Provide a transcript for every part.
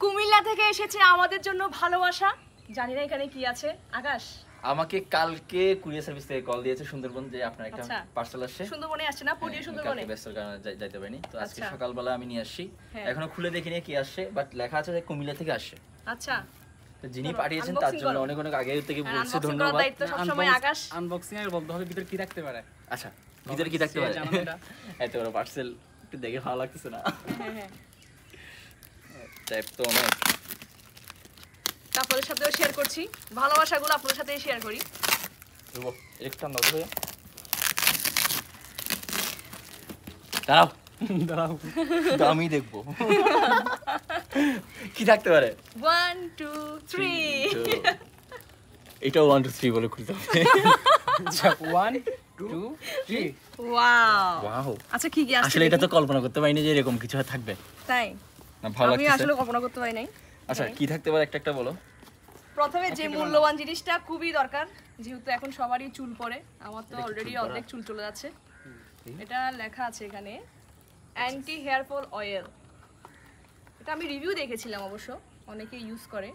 কুমিল্লা থেকে এসেছে আমাদের জন্য ভালোবাসা। জানি না এখানে কি আছে। আকাশ আমাকে কালকে কুরিয়ার সার্ভিস থেকে কল দিয়েছে সুন্দরবন যে আপনার একটা পার্সেল আসছে। সুন্দরবনে আসছে না? পটিয়া সুন্দরবনে। কালকে ব্যস্ততার কারণে যাইতে পারিনি। তো আজকে সকালবেলা আমি নিয়ে আসছি। এখনো খুলে দেখিনি কি আসছে, বাট লেখা আছে যে কুমিল্লা থেকে আসছে। আচ্ছা, তো যিনি পাঠিয়েছেন তার জন্য অনেক অনেক আগে থেকে বলছি ধন্যবাদ। দায়িত্ব সব সময় আকাশ। আনবক্সিং এর বলতে হবে ভিতরে কি রাখতে পারে। আচ্ছা, ভিতরে কি থাকতে পারে? এত বড় পার্সেল একটু দেখে ভালো লাগতেছে না? হ্যাঁ হ্যাঁ, টাইপ তো অনেক। আপনাদের সাথেও শেয়ার করছি ভালোবাসাগুলো, আপনাদের সাথেই শেয়ার করি। রুবো একটা নাও তো ভাইয়া, দাঁড়াও দাঁড়াও আমি দেখবো কি থাকতে পারে। 1 2 3 এটাও 1 2 3 বলে খুলতে হবে। 1 2 3 ওয়াও। আচ্ছা কি কি আসছে? আসলে এটা তো কল্পনা করতে পারিনি যে এরকম কিছু থাকবে। তাই না, ভালো লাগছে। আমি আসলে কল্পনা করতে পারি নাই। আচ্ছা কি থাকতে পারে একটা বলো। প্রথমে যে মূল্যবান জিনিসটা খুবই দরকার, যেহেতু এখন সবারই চুল পড়ে, আমার তো অলরেডি অর্ধেক চুল চলে যাচ্ছে। এটা লেখা আছে এখানে অ্যান্টি হেয়ার ফল অয়েল। এটা আমি রিভিউ দেখেছিলাম, অবশ্য অনেকে ইউজ করে,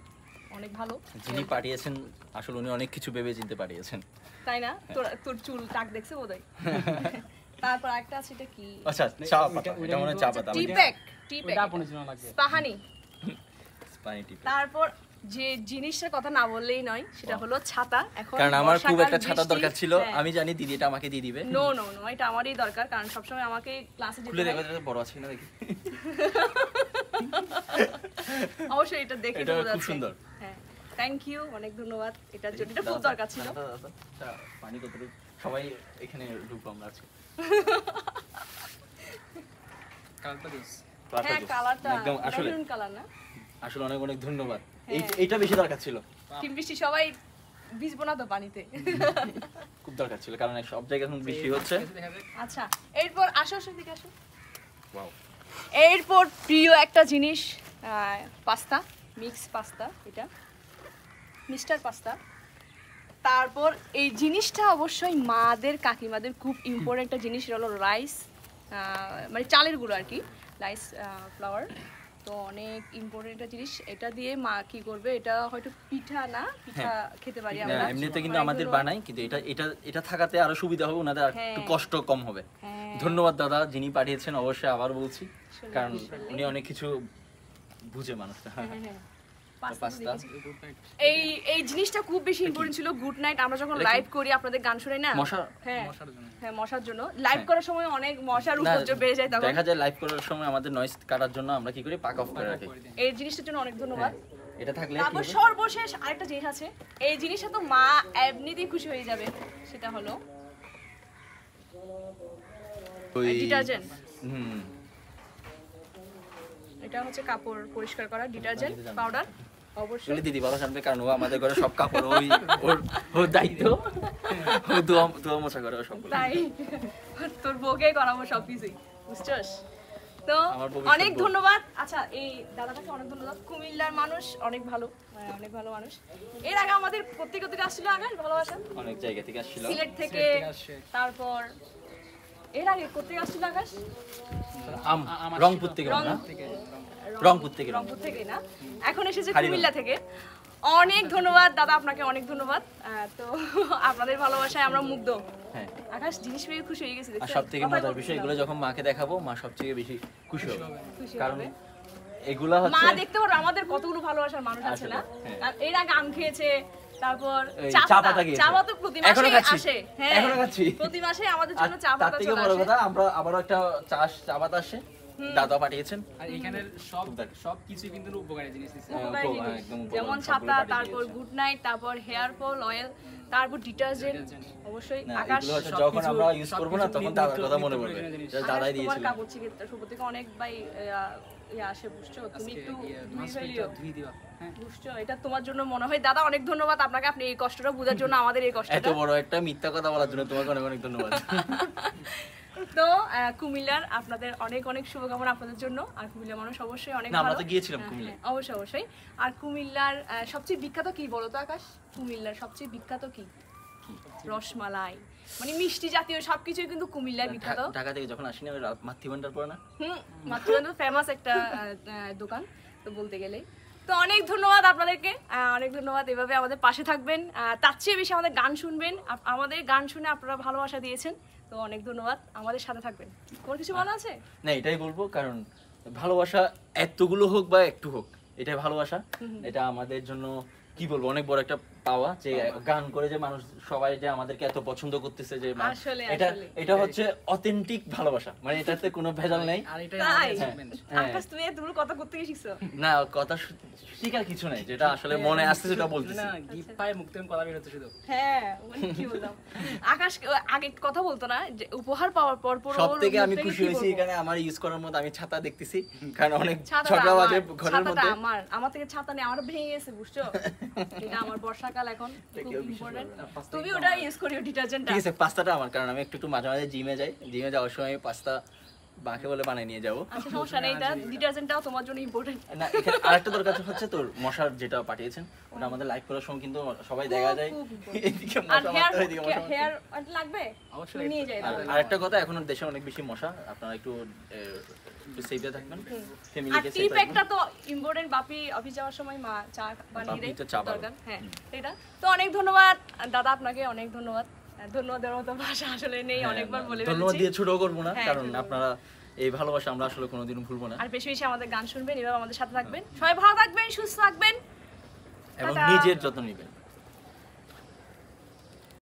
অনেক ভালো। যিনি পাঠিয়েছেন আসলে উনি অনেক কিছু ভেবে চিন্তে পাঠিয়েছেন, তাই না? তোর চুল টাক দেখছে বোধহয়। তারপর একটা আছে, এটা কি? আচ্ছা চা পাতা, এটা মনে চা পাতা। টি প্যাক এটা আপনার জন্য লাগবে। স্পাহানি। পানি টি প্যাক। তারপর যে জিনিসটার কথা না বললেই নয়, সেটা হলো ছাতা। এখন কারণ আমার খুব একটা ছাতার দরকার ছিল, আমি জানি দিদি এটা আমাকে দিয়ে দিবে। নো নো নো, এটা আমারই দরকার, কারণ সবসময় আমাকে ক্লাসে যেতে খুলে হয়। দেখো বড় আছে না দেখি। অবশ্যই এটা দেখে এটা বোঝা খুব যাচ্ছে। সুন্দর। হ্যাঁ, থ্যাংক ইউ, অনেক ধন্যবাদ। এটার জন্য এটা খুব দরকার ছিল। আচ্ছা পানি কতটুকু সবাই এখানে ঢুকবো আমরা আজকে। কালটা দিস। হ্যাঁ, কালারটা একদম আসলে মেরুন কালার না? আসলে অনেক অনেক ধন্যবাদ। এইটা বেশি দরকার ছিল। টিম বৃষ্টি সবাই ভিজবো না তো পানিতে? খুব দরকার ছিল, কারণ সব জায়গায় এখন বৃষ্টি হচ্ছে। আচ্ছা, এরপর আসো দিকে আসো। ওয়াও। এরপর প্রিয় একটা জিনিস, পাস্তা, মিক্স পাস্তা, এটা মিস্টার পাস্তা। তারপর এই জিনিসটা অবশ্যই মাদের কাকিমাদের খুব ইম্পর্টেন্ট একটা জিনিস, এটা হলো রাইস, মানে চালের গুঁড়ো আর কি, রাইস ফ্লাওয়ার। তো অনেক ইম্পর্টেন্ট একটা জিনিস, এটা দিয়ে মা কি করবে, এটা হয়তো পিঠা না, পিঠা খেতে পারি আমরা এমনিতে কিন্তু আমাদের বানাই, কিন্তু এটা এটা এটা থাকাতে আরো সুবিধা হবে, ওনাদের একটু কষ্ট কম হবে। ধন্যবাদ দাদা যিনি পাঠিয়েছেন, অবশ্যই আবার বলছি, কারণ উনি অনেক কিছু বুঝে মানুষটা। পাস্তা এই এই জিনিসটা খুব বেশি ইম্পর্টেন্ট ছিল। গুড নাইট, আমরা যখন লাইভ করি আপনাদের গান শুনে না, হ্যাঁ হ্যাঁ, মশার জন্য লাইভ করার সময় অনেক মশার উপদ্রব বেড়ে যায়, তখন দেখা যায় লাইভ করার সময় আমাদের নয়েজ কাটার জন্য আমরা কি করি, পাক অফ করে রাখি। এই জিনিসটার জন্য অনেক ধন্যবাদ। এটা থাকলে তারপর সর্বশেষ আরেকটা জিনিস আছে, এই জিনিসটা তো মা এমনিতেই খুশি হয়ে যাবে, সেটা হলো ডিটারজেন্ট। এটা হচ্ছে কাপড় পরিষ্কার করা ডিটারজেন্ট পাউডার। অবশ্যই দিদি ভালো জানবে, কারণ ও আমাদের ঘরে সব কাপড় ওর দায়িত্ব, ও ধোয়া মোছা করে সব। তাই তোর বউকে করাবো সবকিছুই, বুঝছস তো? অনেক ধন্যবাদ। আচ্ছা, এই দাদাটাকে অনেক ধন্যবাদ। কুমিল্লার মানুষ অনেক ভালো, অনেক ভালো মানুষ। এর আগে আমাদের কোথেকে আসছিল আকাশ ভালোবাসা? অনেক জায়গা থেকে আসছিল, সিলেট থেকে। তারপর এর আগে কোথেকে আসছিল আকাশ? রংপুর থেকে। রংপুর থেকে না, এখন এসেছে কুমিল্লা থেকে। অনেক ধন্যবাদ দাদা, আপনাকে অনেক ধন্যবাদ। তো আপনাদের ভালোবাসায় আমরা মুগ্ধ। হ্যাঁ, আকাশ জিনিস পেয়ে খুশি হয়ে গেছে। আর সবথেকে মজার বিষয়, এগুলো যখন মাকে দেখাবো, মা সবথেকে বেশি খুশি হবে, কারণ এগুলা হচ্ছে মা দেখতে পারো আমাদের কতগুলো ভালোবাসার মানুষ আছে না। আর এর আগে আম খেয়েছে, তারপর চা পাতা খেয়েছে। চা পাতা প্রতি মাসে আসে। হ্যাঁ, এখনো খাচ্ছি প্রতি মাসে আমাদের জন্য চা পাতা। তার থেকে বড় কথা, আমরা আবারও একটা চা পাতা আসে, দাদা পাঠিয়েছেন। আর এখানের সব কিছু কিন্তু উপকারী জিনিস দিছে, যেমন ছাতা, তারপর গুড নাইট, তারপর হেয়ার ফল অয়েল, তারপর ডিটারজেন্ট। অবশ্যই আকাশ যখন আমরা ইউজ করব না, তখন দাদার কথা মনে পড়বে, দাদাই দিয়েছিল। তোমার কাপড় চিকিৎসা সব থেকে অনেক ভাই আসে, বুঝছো? তুমি একটু ধুই দিও, বুঝছো? এটা তোমার জন্য মনে হয় দাদা। অনেক ধন্যবাদ আপনাকে, আপনি এই কষ্টটা বোঝার জন্য, আমাদের এই কষ্টটা। এত বড় একটা মিথ্যা কথা বলার জন্য তোমাকে অনেক অনেক ধন্যবাদ। তো কুমিল্লার আপনাদের অনেক অনেক শুভকামনা আপনাদের জন্য। আর কুমিল্লার মানুষ অবশ্যই অনেক ভালো। আমরা তো গিয়েছিলাম কুমিল্লা। অবশ্যই অবশ্যই। আর কুমিল্লার সবচেয়ে বিখ্যাত কি বলো তো আকাশ? কুমিল্লার সবচেয়ে বিখ্যাত কি? রসমালাই, মানে মিষ্টি জাতীয় সবকিছুই কিন্তু কুমিল্লায় বিখ্যাত। ঢাকা থেকে যখন আসিনি, মাতৃভান্ডার পড়ে না? মাতৃভান্ডার ফেমাস একটা দোকান। তো বলতে গেলেই তো অনেক ধন্যবাদ আপনাদেরকে, অনেক ধন্যবাদ। এভাবে আমাদের পাশে থাকবেন, তার চেয়ে বেশি আমাদের গান শুনবেন। আমাদের গান শুনে আপনারা ভালোবাসা দিয়েছেন, তো অনেক ধন্যবাদ। আমাদের সাথে থাকবেন। কোনো কিছু বলা আছে? না, এটাই বলবো, কারণ ভালোবাসা এতগুলো হোক বা একটু হোক, এটাই ভালোবাসা। এটা আমাদের জন্য কি বলবো, অনেক বড় একটা পাওয়া, যে গান করে যে মানুষ সবাই যে আমাদেরকে এত পছন্দ করতেছে, যে এটা হচ্ছে অথেন্টিক ভালোবাসা, মানে এটাতে কোনো ভেজাল নেই। আর এটাই তাই? আমাদের achievement। আকাশ, তুমি এতগুলো কথা করতে গিয়ে শিখছো? না, কথা শিখার কিছু নাই, যেটা আসলে মনে আসছে সেটা বলতেছি। না, গিফট পায় মুখ থেকে কথা বের হচ্ছে শুধু। হ্যাঁ, মানে কি বললাম, আকাশ আগে কথা বলতো না, যে উপহার পাওয়ার পর পর সব থেকে আমি খুশি হয়েছি এখানে আমার ইউজ করার মধ্যে, আমি ছাতা দেখতেছি, কারণ অনেক ঝগড়া বাজে ঘরের মধ্যে। আমার থেকে ছাতা নেই, আমার ভেঙে গেছে, বুঝছো? এটা আমার বর্ষাকাল এখন খুব ইম্পর্টেন্ট। তুমি ওটা ইউজ করিও, ডিটারজেন্টটা। ঠিক আছে, পাস্তাটা আমার, কারণ আমি একটু মাঝে মাঝে জিমে যাই, জিমে যাওয়ার সময় আমি পাস্তা বাকে বলে বানিয়ে নিয়ে যাবো। আচ্ছা, সমস্যা নেই, এটা ডিটারজেন্টটাও তোমার জন্য ইম্পর্টেন্ট। না, এখানে আরেকটা দরকার হচ্ছে তোর মশার যেটা পাঠিয়েছেন, ওটা আমাদের লাইক করার সময় কিন্তু সবাই দেখা যায় এদিকে আর মশা হেয়ার মারতে, এদিকে মশা মারতে। হেয়ার লাগবে, অবশ্যই তুমি নিয়ে যাই। আরেকটা কথা, এখন দেশে অনেক বেশি মশা, আপনারা একটু সেফে থাকবেন, আর ফ্যামিলিকে সেফ টিপ রাখবেন। একটা তো ইম্পর্টেন্ট, বাপি অফিস যাওয়ার সময় মা চা বানিয়ে দেয়, বাপি তো চা বানায়। দরকার। হ্যাঁ, এটা তো অনেক ধন্যবাদ দাদা, আপনাকে অনেক ধন্যবাদ। ধন্যবাদের মতো ভাষা আসলে নেই, অনেকবার বলে ধন্যবাদ ফেলেছি। দিয়ে ছোট করবো না, হ্যাঁ, কারণ ধন্যবাদ। আপনারা এই ভালোবাসা আমরা আসলে কোনোদিনও ভুলবো না, আর বেশি বেশি আমাদের গান শুনবেন, এভাবে আমাদের সাথে থাকবেন। সবাই ভালো থাকবেন, সুস্থ থাকবেন, এবং টাটা। নিজের যত্ন নেবেন।